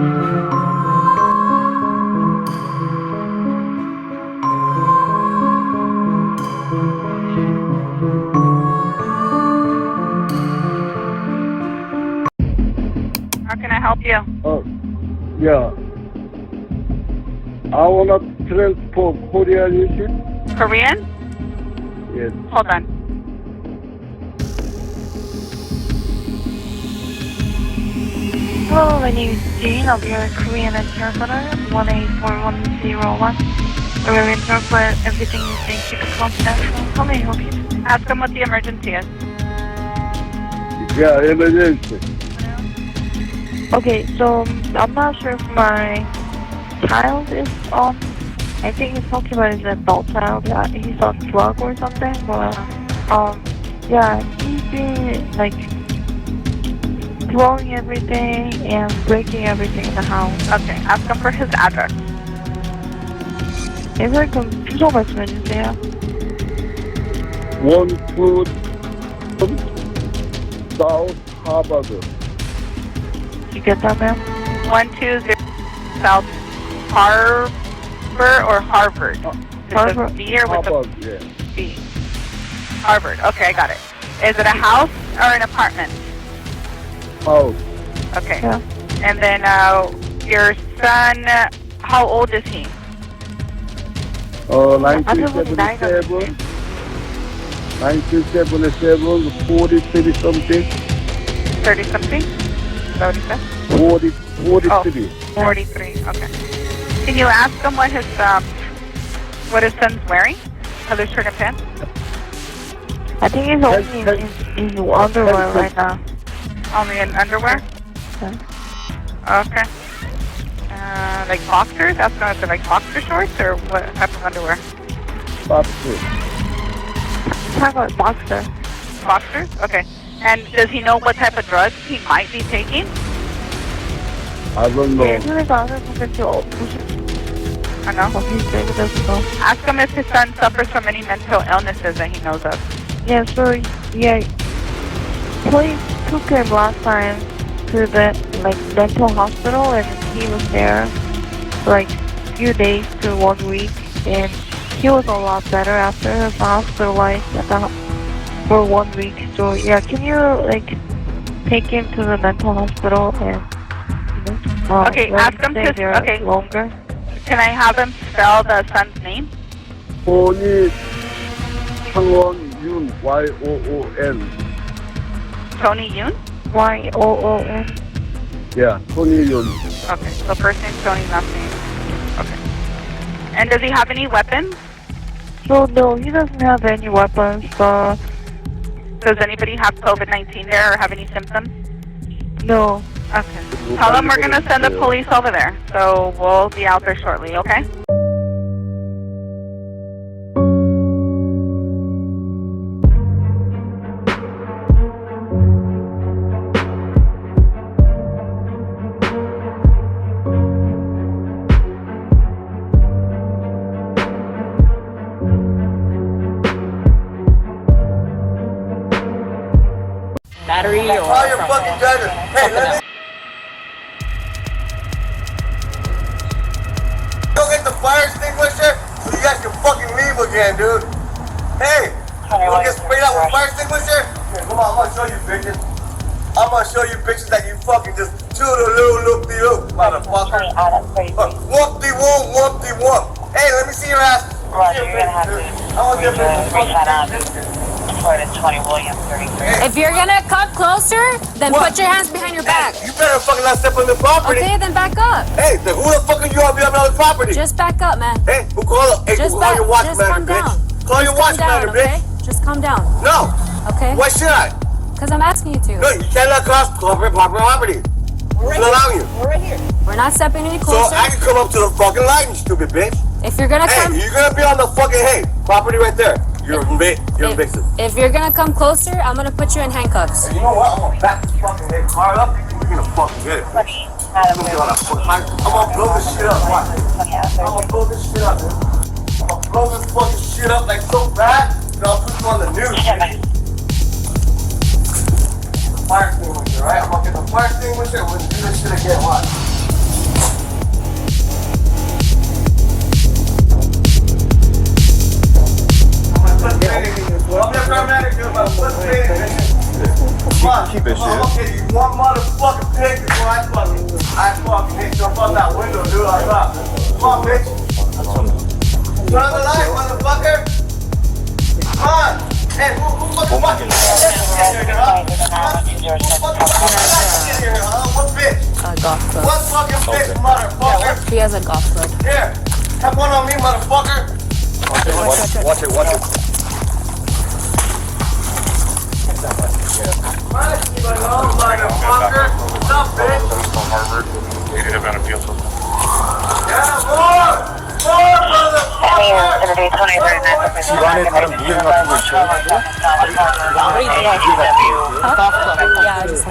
How can I help you? Yeah. I wanna transport Korean issue. Korean? Yes. Hold on. Hello, my name is Jane. I'll be your Korean interpreter, 184101. We're going to interpret everything you think you can confidential. How may I help you? Ask him what the emergency is. Yeah, emergency. Okay, so I'm not sure if my child is I think he's talking about his adult child. Yeah, he's on drug or something, but yeah, he's been like throwing everything and breaking everything in the house. Okay, ask him for his address. 예전에 그럼 주소 말씀해 주세요. 1, 2, South Harvard. You get that, ma'am? 120 South Harbor or Harvard? Harvard. With a B or with Harvard, a yeah. B? Harvard. Okay, I got it. Is it a house or an apartment? House. Okay. Yeah. And then your son, how old is he? 1977. 1977, 43 something. 30 something? Is that what he said? 43. Oh, 43. Okay. Can you ask him what his son's wearing? Other shirt and pants? I think he's only in underwear right now. Only in underwear? Yeah. Okay. Like boxers? Ask him if they're like boxer shorts or what type of underwear? Boxer. Talk about boxer. Boxers? Okay. And does he know what type of drugs he might be taking? I don't know. 예전에도 안 해보겠죠. I know. He's there with us though. Ask him if his son suffers from any mental illnesses that he knows of. Yeah, so yeah, police took him last time to the mental hospital, and he was there for like few days to 1 week, and he was a lot better after he was hospitalized for 1 week. So yeah, can you take him to the mental hospital and Okay, ask him stay to there okay. longer? Can I have him spell the son's name? Tony Changwon Yoon, Y-O-O-N. Tony Yoon? Y-O-O-N. Yeah, Tony Yoon. Okay, so first name Tony, last name. Okay. And does he have any weapons? So no, he doesn't have any weapons. Does anybody have COVID-19 there or have any symptoms? No. Okay. Tell them we're going to send the police over there. So we'll be out there shortly, okay? Battery or Call your fucking driver. Hey, let me go get the fire extinguisher so you guys can fucking leave again, dude. Hey, you wanna get sprayed out with fire extinguisher? Here, come on, I'm gonna show you bitches. I'm gonna show you bitches that you fucking just toodaloo-loop-de-loop, motherfucker. Whoop-de-whoop. Hey, let me see your ass. Roger, you're gonna have to reach that out. Florida 20 William 33. If you're gonna come closer, then put your hands behind your back. You better fucking not step on the property. Okay, then back up. Hey, then who the fuck are you on the property? Just back up, man. Hey, who call your Just watchman, calm bitch? down. Call your Just calm watchman, down, bitch. okay? Just calm down. No. Okay? Why should I? Because I'm asking you to. No, you cannot cross corporate property. We're not allowing you. We're right here. We're not stepping any So closer. I can come up to the fucking line, you stupid bitch. If you're gonna Hey, come, you're gonna be on the fucking property right there. You're a vixen. if you're gonna come closer, I'm gonna put you in handcuffs. You know what? I'm gonna back this fucking car up. We're gonna fucking get it. I'm gonna blow this shit up. Watch. I'm gonna blow this shit up, dude. I'm gonna blow this fucking shit up like so bad that I'll put you on the news. Fire extinguisher, right? I'm gonna get the fire extinguisher and we're gonna do this shit again. Watch. on, bitch. Turn on the light, motherfucker. Come on. Hey, who fucking watching this? What bitch? Gossip. What fucking bitch, motherfucker? He has a gossip. Here, have one on me, motherfucker. Watch it. Motherfucker. Stop, bitch. Harvard. We did have an appeal system. Yeah, more, motherfucker. 집안에 다른 무게가 같은 거 있어요? Yeah, I just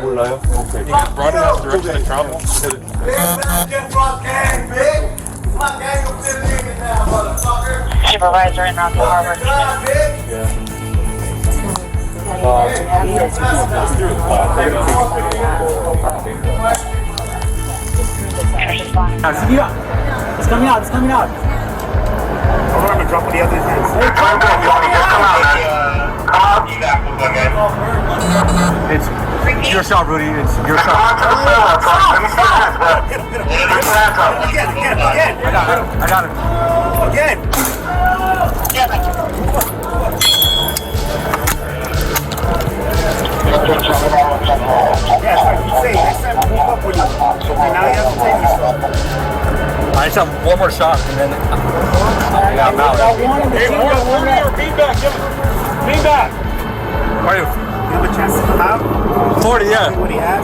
몰라요? 오케이. Brought it out direction and travel. Big Mexican front gang, big. My gang of 50 niggas now, motherfucker. Supervisor in South Harvard. Come on, big. It's coming out. I'm gonna drop the other hands. It's your shot, Rudy. It's your shot. Again. I got it. Again. Yeah, like you say, next time we'll hook up with you. And now you have to take yourself. I just have one more shot and then I'm out. Hey, more feedback. Feedback. How are you? You have a chance to come out? 40, yeah. What he has?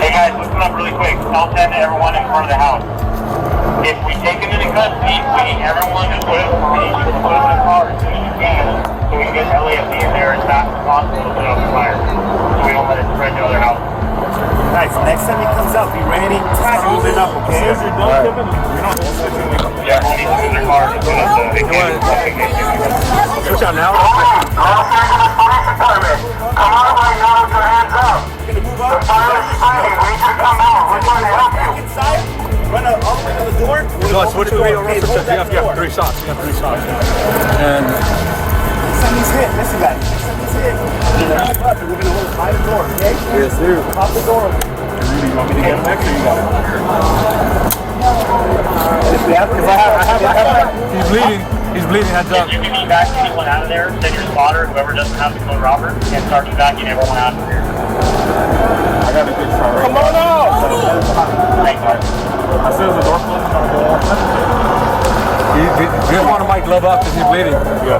Hey guys, listen up really quick. I'll send everyone in front of the house. If we take him into custody, we need everyone to put him in the car as soon as you can, so we can get LAFD in there as fast as possible to put out the fire, so we don't let it spread to other houses. Nice. Next time he comes out, be ready to move it up, okay? Yeah, we'll need them in the car to put up the Push out now. All services police department, come on right now with your hands up. The fire is spreading. We need you to come out. We're trying to help you. Inside. Run all the way to the door. No, switch to the officer says you have 3 shots. You got 3 shots. And somebody's hit. Listen, guys. Somebody's hit. We're gonna hold by the door, okay? Yes, sir. Pop the door. You want me to get him back or you got it? He's bleeding. He's bleeding. Heads up. If you can evac anyone out of there, send your spotter, whoever doesn't have the code Robert, and start evacuating everyone out of here. I got a good shot right Come on out. Thanks, guys. As soon as the door closes, I'll go. You just want to mic glove up because he's bleeding. Yeah.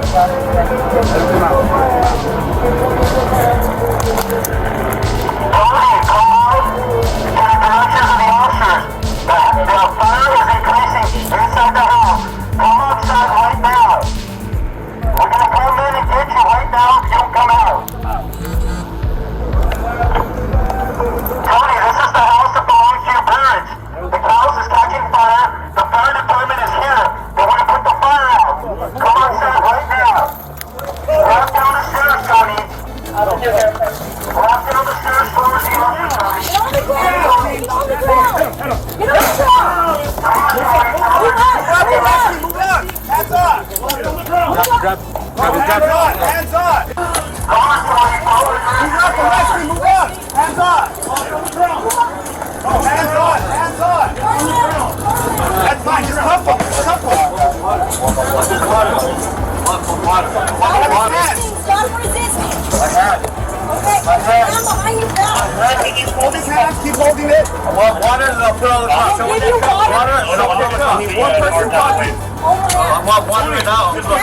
Keep holding it. I want water and I'll put on the top. Someone give you water. Water and I'll put on the top. One person talking. I want water and now. Get you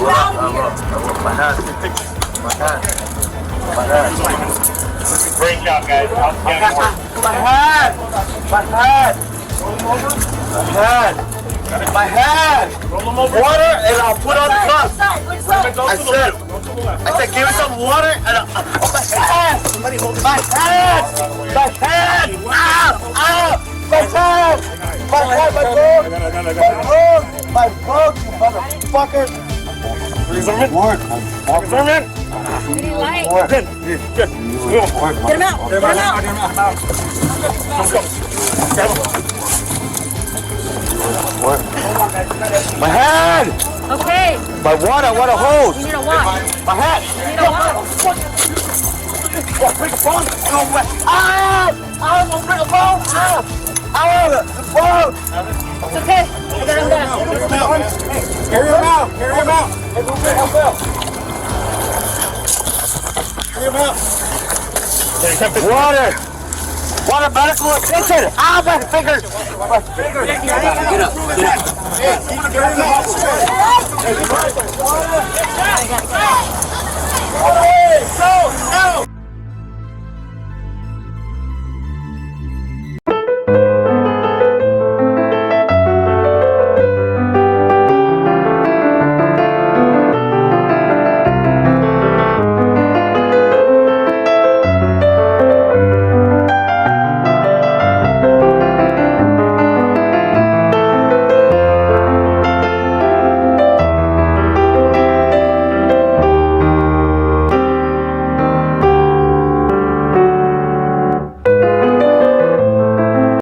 out of here. My hand. Great job, guys. Outstanding work. My hand. Water and I'll put on the top. I said, give me some water and I'll... My hand! My hand! My phone, you motherfucker! Work. Get him out. My hand! Okay. My water, I want to hold! You need a what? My hand! You need a what? Bring the phone. Ah! I'm gonna bring a phone. Ah! The phone. It's okay. I got him down. Carry him out. Carry him out. Hey, move it. Help out. Carry him out. Water. Water, medical attention. Ah, my fingers. My fingers. Get up. Hey, carry him out. Hey, go.